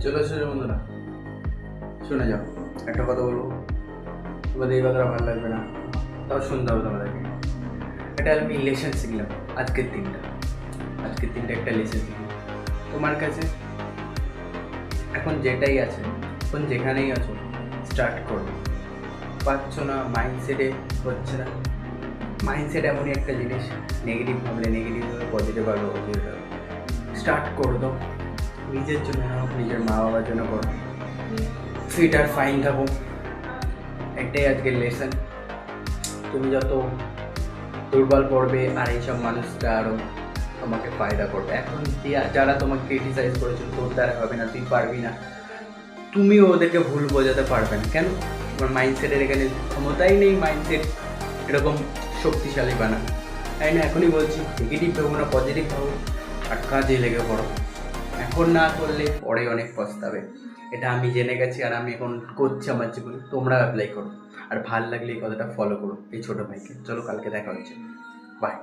চলে এসেছো বন্ধুরা, শুনে যাও। একটা কথা বলবো, তোমাদের এই কথাটা ভালো লাগবে না, তাও শুনতে হবে তোমাদেরকে। এটা আমি লেসন শিখলাম আজকের দিনটা একটা লেসন শিখলাম। তোমার কাছে এখন যেটাই আছে, এখন যেখানেই আছো, স্টার্ট করো। পারছো না, মাইন্ডসেটে হচ্ছে না। মাইন্ডসেট এমনই একটা জিনিস, নেগেটিভ ভাবলে নেগেটিভ হবে, পজিটিভ ভাবলে পজিটিভ হবে। স্টার্ট করে দাও, নিজের জন্য হোক, নিজের মা বাবার জন্য করো, ফিট আর ফাইন থাকো। এটাই আজকের লেসন। তুমি যত দুর্বল পড়বে আর এইসব মানুষরা আরও তোমাকে ফায়দা করবে। এখন যারা তোমাকে ক্রিটিসাইজ করেছিল, তোর দ্বারা হবে না, তুই পারবি না, তুমিও ওদেরকে ভুল বোঝাতে পারবে না। কেন? তোমার মাইন্ডসেটের এখানে ক্ষমতাই নেই মাইন্ডসেট এরকম শক্তিশালী বানা, তাই না? এখনই বলছি, নেগেটিভ ভাবো না, পজিটিভ ভাবো আর কাজে লেগে পড়ো। এখন না করলে পরে অনেক পস্তাবে। এটা আমি জেনে গেছি আর আমি এখন করছি আমার জীবনে, তোমরা অ্যাপ্লাই করো। আর ভাল লাগলে এই কথাটা ফলো করো এই ছোটো ভাইকে। চলো, কালকে দেখা হচ্ছে, বাই।